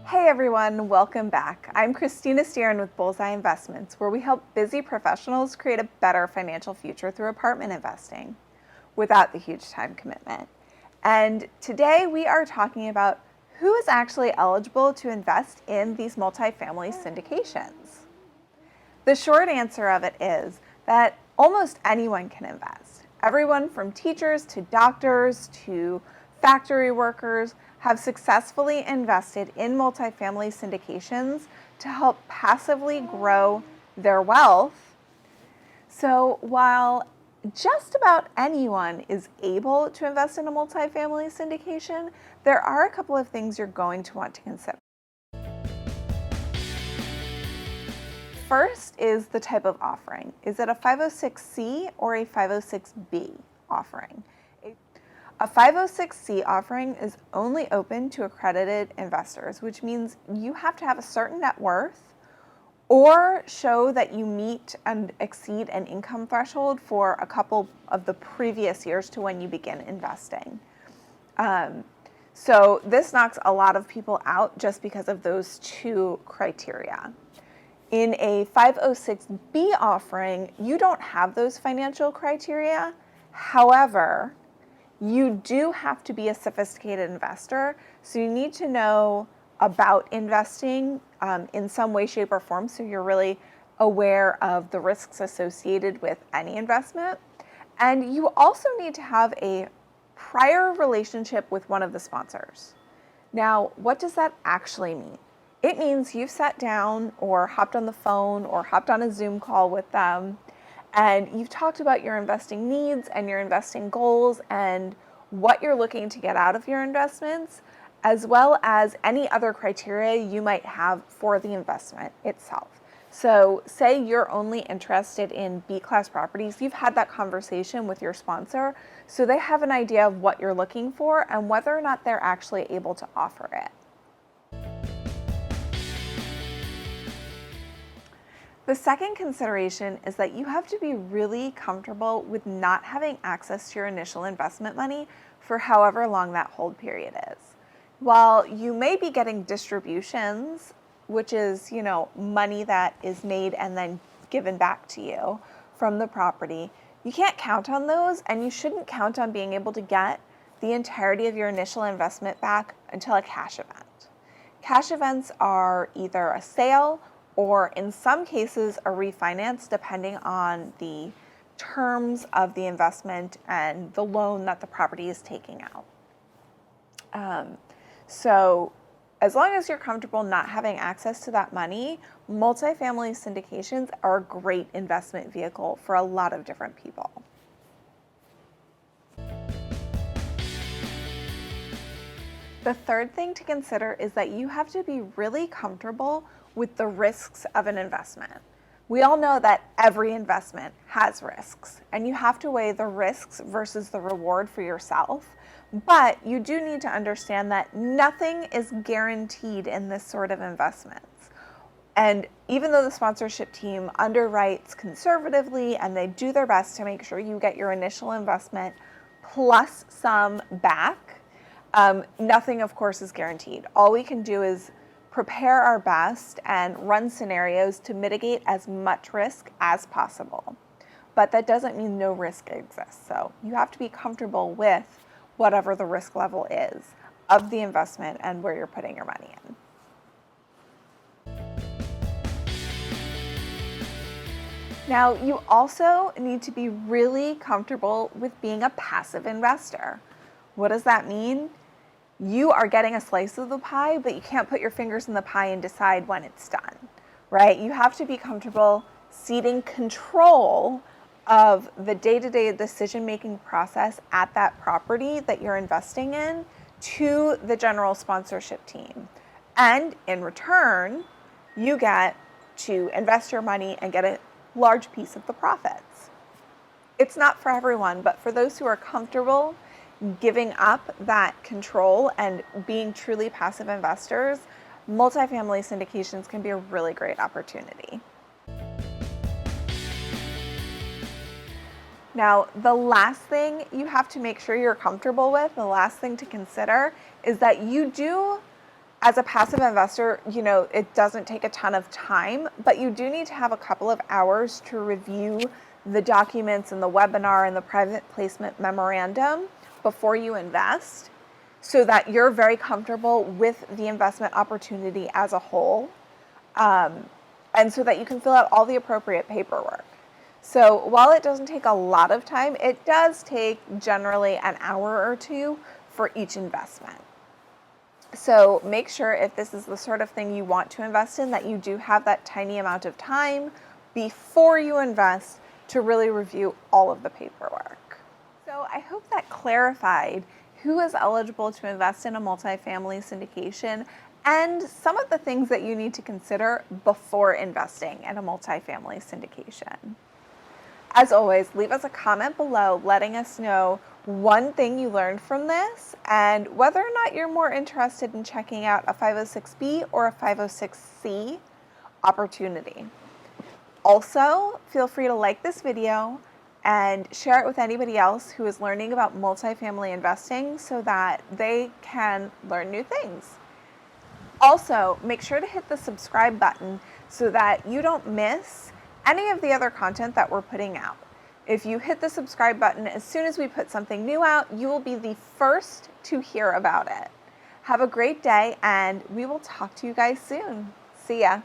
Hey everyone, welcome back. I'm Christina Steeren with Bullseye Investments, where we help busy professionals create a better financial future through apartment investing without the huge time commitment. And today we are talking about who is actually eligible to invest in these multifamily syndications. The short answer of it is that almost anyone can invest. Everyone from teachers to doctors to factory workers have successfully invested in multifamily syndications to help passively grow their wealth. So while just about anyone is able to invest in a multifamily syndication, there are a couple of things you're going to want to consider. First is the type of offering. Is it a 506C or a 506B offering? A 506C offering is only open to accredited investors, which means you have to have a certain net worth or show that you meet and exceed an income threshold for a couple of the previous years to when you begin investing. So this knocks a lot of people out just because of those two criteria. In a 506B offering, you don't have those financial criteria. However, you do have to be a sophisticated investor, so you need to know about investing in some way, shape, or form, so you're really aware of the risks associated with any investment. And you also need to have a prior relationship with one of the sponsors. Now, what does that actually mean? It means you've sat down or hopped on the phone or hopped on a Zoom call with them, and you've talked about your investing needs and your investing goals and what you're looking to get out of your investments, as well as any other criteria you might have for the investment itself. So say you're only interested in B-class properties, you've had that conversation with your sponsor, so they have an idea of what you're looking for and whether or not they're actually able to offer it. The second consideration is that you have to be really comfortable with not having access to your initial investment money for however long that hold period is. While you may be getting distributions, which is, money that is made and then given back to you from the property, you can't count on those, and you shouldn't count on being able to get the entirety of your initial investment back until a cash event. Cash events are either a sale or in some cases a refinance, depending on the terms of the investment and the loan that the property is taking out. So as long as you're comfortable not having access to that money, multifamily syndications are a great investment vehicle for a lot of different people. The third thing to consider is that you have to be really comfortable with the risks of an investment. We all know that every investment has risks, and you have to weigh the risks versus the reward for yourself. But you do need to understand that nothing is guaranteed in this sort of investments. And even though the sponsorship team underwrites conservatively and they do their best to make sure you get your initial investment plus some back, nothing, of course, is guaranteed. All we can do is prepare our best and run scenarios to mitigate as much risk as possible. But that doesn't mean no risk exists. So you have to be comfortable with whatever the risk level is of the investment and where you're putting your money in. Now, you also need to be really comfortable with being a passive investor. What does that mean? You are getting a slice of the pie, but you can't put your fingers in the pie and decide when it's done, right? You have to be comfortable ceding control of the day-to-day decision-making process at that property that you're investing in to the general sponsorship team. And in return, you get to invest your money and get a large piece of the profits. It's not for everyone, but for those who are comfortable giving up that control and being truly passive investors, multifamily syndications can be a really great opportunity. Now, the last thing you have to make sure you're comfortable with, the last thing to consider, is that you do As a passive investor, it doesn't take a ton of time, but you do need to have a couple of hours to review the documents and the webinar and the private placement memorandum before you invest so that you're very comfortable with the investment opportunity as a whole, and so that you can fill out all the appropriate paperwork. So while it doesn't take a lot of time, it does take generally an hour or two for each investment. So make sure, if this is the sort of thing you want to invest in, that you do have that tiny amount of time before you invest to really review all of the paperwork. So I hope that clarified who is eligible to invest in a multifamily syndication and some of the things that you need to consider before investing in a multifamily syndication. As always, leave us a comment below letting us know one thing you learned from this and whether or not you're more interested in checking out a 506B or a 506C opportunity. Also, feel free to like this video and share it with anybody else who is learning about multifamily investing so that they can learn new things. Also, make sure to hit the subscribe button so that you don't miss any of the other content that we're putting out. If you hit the subscribe button, as soon as we put something new out, you will be the first to hear about it. Have a great day, and we will talk to you guys soon. See ya.